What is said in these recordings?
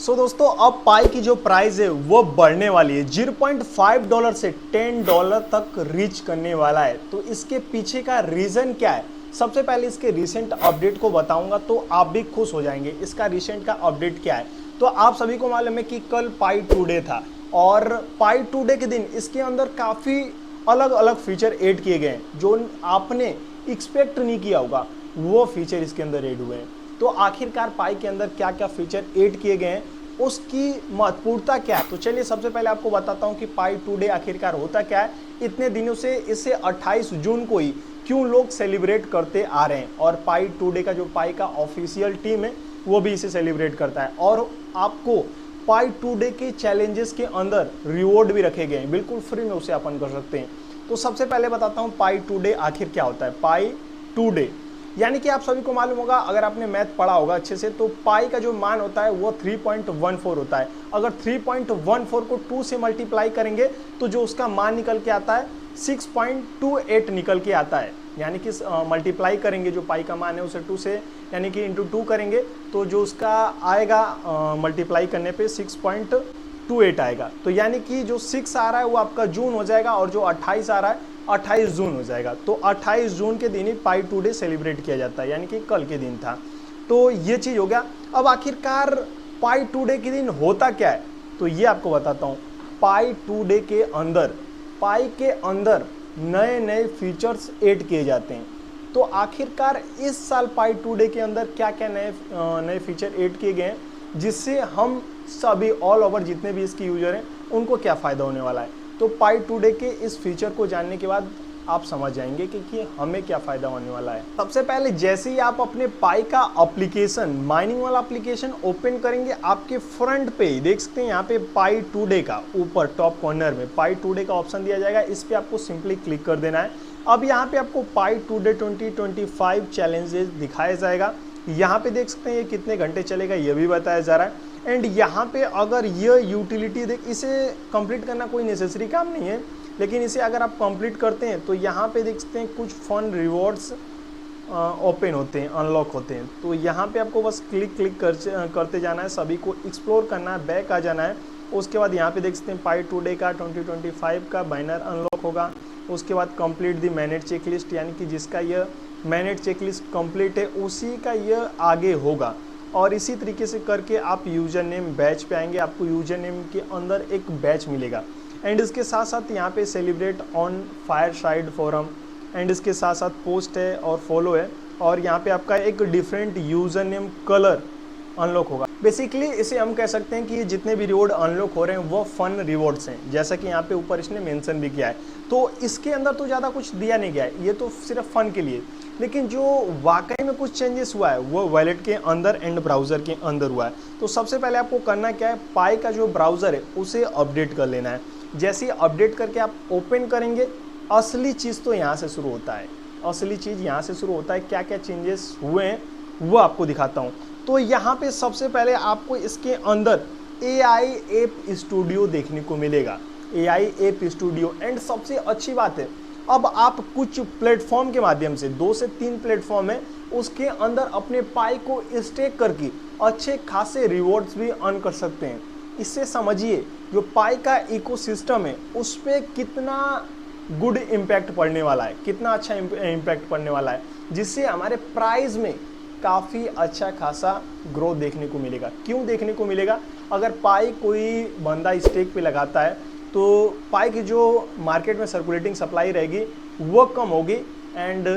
दोस्तों अब पाई की जो प्राइस है वो बढ़ने वाली है। $0.5 से $10 तक रीच करने वाला है। तो इसके पीछे का रीजन क्या है? सबसे पहले इसके रिसेंट अपडेट को बताऊंगा तो आप भी खुश हो जाएंगे। इसका रिसेंट का अपडेट क्या है? तो आप सभी को मालूम है कि कल पाई टुडे था और पाई टुडे के दिन इसके अंदर काफी अलग अलग फीचर ऐड किए गए हैं जो आपने एक्सपेक्ट नहीं किया होगा। वो फीचर इसके अंदर ऐड हुए हैं। तो आखिरकार पाई के अंदर क्या क्या फीचर ऐड किए गए हैं, उसकी महत्वपूर्णता क्या है? तो चलिए सबसे पहले आपको बताता हूं कि पाई टुडे आखिरकार होता क्या है। इतने दिनों से इसे 28 जून को ही क्यों लोग सेलिब्रेट करते आ रहे हैं और पाई टुडे का जो पाई का ऑफिशियल टीम है वो भी इसे सेलिब्रेट करता है। और आपको पाई टुडे के चैलेंजेस के अंदर रिवॉर्ड भी रखे गए हैं, बिल्कुल फ्री में उसे अपन कर सकते हैं। तो सबसे पहले बताता हूं पाई टुडे आखिर क्या होता है। पाई टुडे यानी कि आप सभी को मालूम होगा, अगर आपने मैथ पढ़ा होगा अच्छे से, तो पाई का जो मान होता है वो 3.14 होता है। अगर 3.14 को 2 से मल्टीप्लाई करेंगे तो जो उसका मान निकल के आता है 6.28 निकल के आता है। यानी कि मल्टीप्लाई करेंगे जो पाई का मान है उसे 2 से यानी कि इंटू 2 करेंगे तो जो उसका आएगा मल्टीप्लाई करने पे 6.28 आएगा। तो यानी कि जो 6 आ रहा है वो आपका जून हो जाएगा और जो 28 आ रहा है 28 जून हो जाएगा। तो 28 जून के दिन ही पाई टुडे सेलिब्रेट किया जाता है, यानी कि कल के दिन था। तो ये चीज हो गया। अब आखिरकार पाई टुडे के दिन होता क्या है तो ये आपको बताता हूं। पाई टुडे के अंदर पाई के अंदर नए नए फीचर्स ऐड किए जाते हैं। तो आखिरकार इस साल पाई टुडे के अंदर क्या क्या नए फीचर ऐड किए गए हैं जिससे हम सभी ऑल ओवर जितने भी इसके यूजर हैं उनको क्या फायदा होने वाला है। तो पाई टुडे के इस फीचर को जानने के बाद आप समझ जाएंगे कि हमें क्या फायदा होने वाला है। सबसे पहले जैसे ही आप अपने पाई का एप्लीकेशन, माइनिंग वाला एप्लीकेशन ओपन करेंगे, आपके फ्रंट पे देख सकते हैं यहाँ पे पाई टुडे का ऊपर टॉप कॉर्नर में पाई टुडे का ऑप्शन दिया जाएगा। इस पे आपको सिंपली क्लिक कर देना है। अब यहाँ पे आपको पाई टुडे 2025 चैलेंजेस दिखाया जाएगा। यहाँ पे देख सकते हैं ये कितने घंटे चलेगा ये भी बताया जा रहा है। एंड यहाँ पे अगर ये यूटिलिटी देख, इसे कंप्लीट करना कोई नेसेसरी काम नहीं है, लेकिन इसे अगर आप कंप्लीट करते हैं तो यहाँ पे देख सकते हैं कुछ फन रिवॉर्ड्स ओपन होते हैं, अनलॉक होते हैं। तो यहाँ पे आपको बस क्लिक करते जाना है, सभी को एक्सप्लोर करना है, बैक आ जाना है। उसके बाद यहाँ पे देख सकते हैं पाई टुडे का 2025 का बैनर अनलॉक होगा। उसके बाद complete the manage check list, यानी कि जिसका यह मैनेज चेक लिस्ट कंप्लीट है उसी का यह आगे होगा। और इसी तरीके से करके आप यूजर नेम बैच पे आएंगे, आपको यूजर नेम के अंदर एक बैच मिलेगा। एंड इसके साथ साथ यहाँ पे celebrate on fireside forum, and इसके साथ साथ पोस्ट है और फॉलो है। और यहाँ पे आपका एक different user name colour unlock होगा। बेसिकली इसे हम कह सकते हैं कि ये जितने भी रिवॉर्ड अनलॉक हो रहे हैं वो फन रिवॉर्ड्स हैं, जैसा कि यहाँ पे ऊपर इसने मेंशन भी किया है। तो इसके अंदर तो ज़्यादा कुछ दिया नहीं गया है, ये तो सिर्फ फन के लिए। लेकिन जो वाकई में कुछ चेंजेस हुआ है वो वॉलेट के अंदर एंड ब्राउज़र के अंदर हुआ है। तो सबसे पहले आपको करना क्या है, पाई का जो ब्राउज़र है उसे अपडेट कर लेना है। जैसे ही अपडेट करके आप ओपन करेंगे, असली चीज़ तो यहाँ से शुरू होता है। असली चीज़ यहाँ से शुरू होता है। क्या क्या चेंजेस हुए हैं वो आपको दिखाता हूँ। तो यहाँ पे सबसे पहले आपको इसके अंदर AI ऐप स्टूडियो देखने को मिलेगा, AI ऐप स्टूडियो। एंड सबसे अच्छी बात है, अब आप कुछ प्लेटफॉर्म के माध्यम से 2 से 3 प्लेटफॉर्म है उसके अंदर अपने पाई को स्टेक करके अच्छे खासे रिवॉर्ड्स भी अर्न कर सकते हैं। इससे समझिए जो पाई का इकोसिस्टम है उस पर कितना गुड इम्पैक्ट पड़ने वाला है, कितना अच्छा इम्पैक्ट पड़ने वाला है, जिससे हमारे प्राइस में काफ़ी अच्छा खासा ग्रोथ देखने को मिलेगा। क्यों देखने को मिलेगा? अगर पाई कोई बंदा स्टेक पे लगाता है तो पाई की जो मार्केट में सर्कुलेटिंग सप्लाई रहेगी वो कम होगी। एंड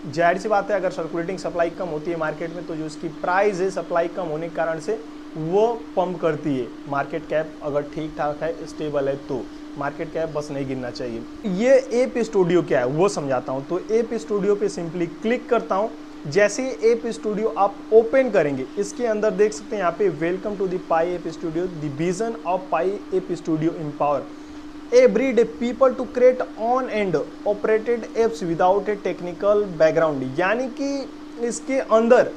जाहिर सी बात है, अगर सर्कुलेटिंग सप्लाई कम होती है मार्केट में तो जो उसकी प्राइस है सप्लाई कम होने के कारण से वो पंप करती है। मार्केट कैप अगर ठीक ठाक है, स्टेबल है, तो मार्केट कैप बस नहीं गिरना चाहिए। ये ऐप स्टूडियो क्या है वो समझाता हूँ। तो ऐप स्टूडियो पे सिंपली क्लिक करता हूँ। जैसे ही ऐप स्टूडियो आप ओपन करेंगे, इसके अंदर देख सकते हैं यहाँ पे welcome to the Pi app studio, the vision of Pi app studio empower everyday people to create own and operated apps without a technical background. यानी कि इसके अंदर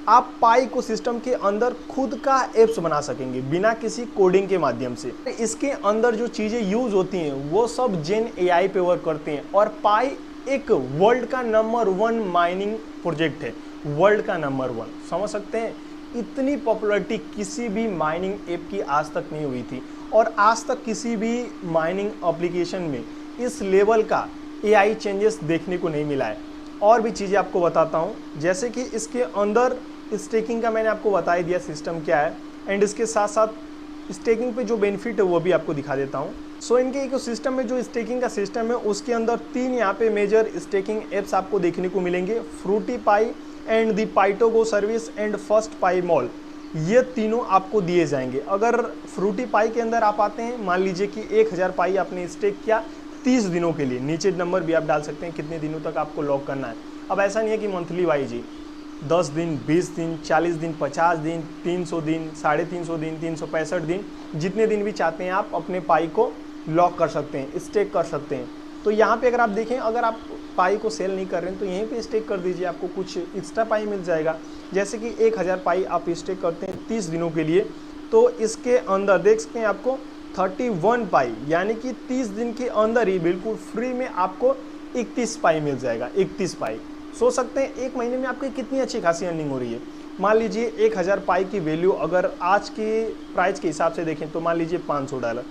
आप पाई को सिस्टम के अंदर खुद का एप्स बना सकेंगे बिना किसी कोडिंग के माध्यम से। इसके अंदर जो चीज़ें यूज होती हैं वो सब जेन AI पे वर्क करते हैं। और पाई एक वर्ल्ड का नंबर 1 माइनिंग प्रोजेक्ट है, वर्ल्ड का नंबर 1, समझ सकते हैं। इतनी पॉपुलैरिटी किसी भी माइनिंग ऐप की आज तक नहीं हुई थी, और आज तक किसी भी माइनिंग एप्लीकेशन में इस लेवल का एआई चेंजेस देखने को नहीं मिला है। और भी चीज़ें आपको बताता हूँ, जैसे कि इसके अंदर स्टेकिंग का मैंने आपको बता ही दिया सिस्टम क्या है, एंड इसके साथ साथ स्टेकिंग पे जो बेनिफिट है वो भी आपको दिखा देता हूँ। सो इनके इकोसिस्टम में जो स्टेकिंग का सिस्टम है उसके अंदर 3 यहाँ पे मेजर स्टेकिंग एप्स आपको देखने को मिलेंगे, फ्रूटी पाई एंड दी पाइटोगो service and first pie mall. ये तीनों आपको दिए जाएंगे। अगर फ्रूटी पाई के अंदर आप आते हैं, मान लीजिए कि 1000 पाई आपने स्टेक किया 30 दिनों के लिए, नीचे नंबर भी आप डाल सकते हैं कितने दिनों तक आपको लॉक करना है। अब ऐसा नहीं है कि मंथली वाइज ही 10 दिन, 20 दिन, 40 दिन, 50 दिन, 300 दिन, 350 दिन, 365 दिन, जितने दिन भी चाहते हैं आप अपने पाई को लॉक कर सकते हैं, स्टेक कर सकते हैं। तो यहाँ पे अगर आप देखें, अगर आप पाई को सेल नहीं कर रहे हैं तो यहीं पे स्टेक कर दीजिए, आपको कुछ एक्स्ट्रा पाई मिल जाएगा। जैसे कि 1000 पाई आप स्टेक करते हैं 30 दिनों के लिए, तो इसके अंदर देख सकते हैं आपको 31 पाई, यानी कि 30 दिन के अंदर ही बिल्कुल फ्री में आपको 31 पाई मिल जाएगा। 31 पाई सोच सकते हैं एक महीने में आपकी कितनी अच्छी खासी अर्निंग हो रही है। मान लीजिए 1000 पाई की वैल्यू अगर आज के प्राइस के हिसाब से देखें तो मान लीजिए $500।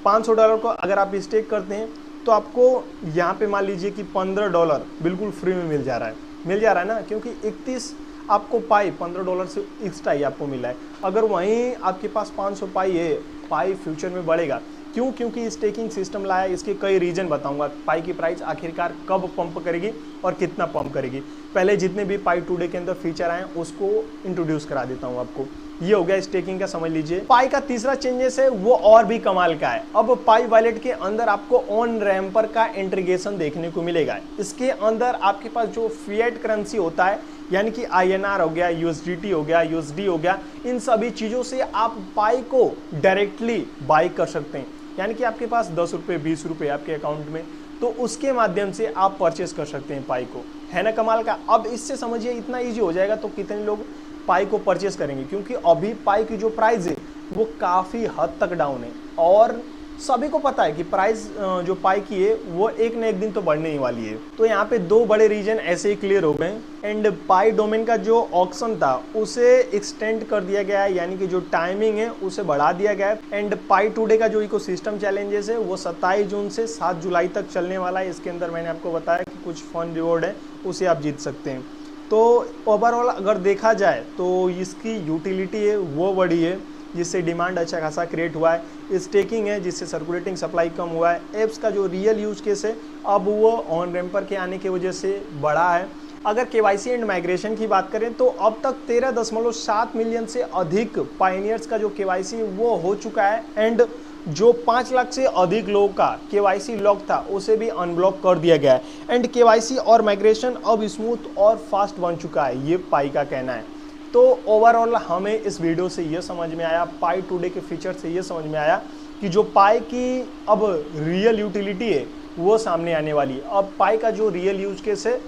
$500 को अगर आप स्टेक करते हैं तो आपको यहाँ पे मान लीजिए कि $15 बिल्कुल फ्री में मिल जा रहा है ना, क्योंकि 31 आपको पाई $15 से एक्स्ट्रा ही आपको मिला है। अगर वहीं आपके पास 500 पाई है, पाई फ्यूचर में बढ़ेगा। क्यों? क्योंकि स्टेकिंग सिस्टम लाया, इसके कई रीजन बताऊंगा। पाई की प्राइस आखिरकार कब पंप करेगी और कितना पंप करेगी। पहले जितने भी पाई टुडे के अंदर फीचर आए उसको इंट्रोड्यूस करा देता हूं आपको। ये हो गया स्टेकिंग का, समझ लीजिए। पाई का तीसरा चेंजेस है वो और भी कमाल का है। अब पाई वॉलेट के अंदर आपको ऑन रैम्पर का इंटीग्रेशन देखने को मिलेगा। इसके अंदर आपके पास जो फिएट करेंसी होता है, यानी कि INR हो गया, USDT हो गया, USD हो गया, इन सभी चीजों से आप पाई को डायरेक्टली बाई कर सकते हैं। यानी कि आपके पास 10 रुपये 20 रुपये आपके अकाउंट में, तो उसके माध्यम से आप परचेस कर सकते हैं पाई को। है ना कमाल का। अब इससे समझिए इतना इजी हो जाएगा तो कितने लोग पाई को परचेस करेंगे, क्योंकि अभी पाई की जो प्राइस है वो काफ़ी हद तक डाउन है, और सभी को पता है कि प्राइस जो पाई की है वो एक न एक दिन तो बढ़ने ही वाली है। तो यहाँ पे 2 बड़े रीजन ऐसे ही क्लियर हो गए। एंड पाई डोमेन का जो ऑक्शन था उसे एक्सटेंड कर दिया गया है, यानी कि जो टाइमिंग है उसे बढ़ा दिया गया है। एंड पाई टुडे का जो इकोसिस्टम चैलेंजेस है वो 27 जून से 7 जुलाई तक चलने वाला है। इसके अंदर मैंने आपको बताया कि कुछ फन रिवॉर्ड है, उसे आप जीत सकते हैं। तो ओवरऑल अगर देखा जाए तो इसकी यूटिलिटी है वो बड़ी है, जिससे डिमांड अच्छा खासा क्रिएट हुआ है। स्टेकिंग है जिससे सर्कुलेटिंग सप्लाई कम हुआ है। एप्स का जो रियल यूज केस है अब वो ऑन रैम्पर के आने की वजह से बढ़ा है। अगर केवाईसी एंड माइग्रेशन की बात करें तो अब तक 13.7 मिलियन से अधिक पायनियर्स का जो केवाईसी वो हो चुका है। एंड जो 5 लाख से अधिक लोगों का केवाईसी लॉक था उसे भी अनब्लॉक कर दिया गया है। एंड केवाईसी और माइग्रेशन अब स्मूथ और फास्ट बन चुका है, ये पाई का कहना है। तो ओवरऑल हमें इस वीडियो से ये समझ में आया, पाई टुडे के फीचर से ये समझ में आया कि जो पाई की अब रियल यूटिलिटी है वो सामने आने वाली है। अब पाई का जो रियल यूज केस है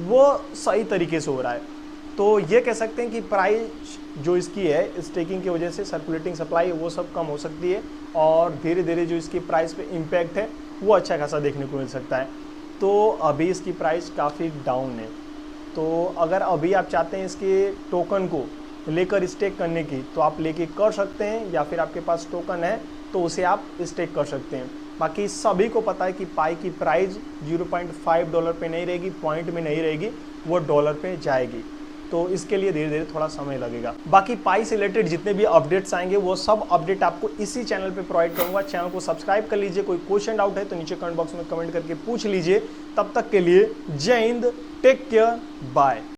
वो सही तरीके से हो रहा है। तो ये कह सकते हैं कि प्राइस जो इसकी है स्टेकिंग की वजह से सर्कुलेटिंग सप्लाई वो सब कम हो सकती है, और धीरे धीरे जो इसकी प्राइस पे इम्पैक्ट है वो अच्छा खासा देखने को मिल सकता है। तो अभी इसकी प्राइस काफ़ी डाउन है। तो अगर अभी आप चाहते हैं इसके टोकन को लेकर स्टेक करने की तो आप लेके कर सकते हैं, या फिर आपके पास टोकन है तो उसे आप स्टेक कर सकते हैं। बाकी सभी को पता है कि पाई की प्राइस $0.5 पे नहीं रहेगी, पॉइंट में नहीं रहेगी, वो डॉलर पे जाएगी। तो इसके लिए धीरे धीरे थोड़ा समय लगेगा। बाकी पाई से रिलेटेड जितने भी अपडेट्स आएंगे वो सब अपडेट आपको इसी चैनल पे प्रोवाइड करूंगा। चैनल को सब्सक्राइब कर लीजिए। कोई क्वेश्चन डाउट है तो नीचे कमेंट बॉक्स में कमेंट करके पूछ लीजिए। तब तक के लिए जय हिंद, टेक केयर, बाय।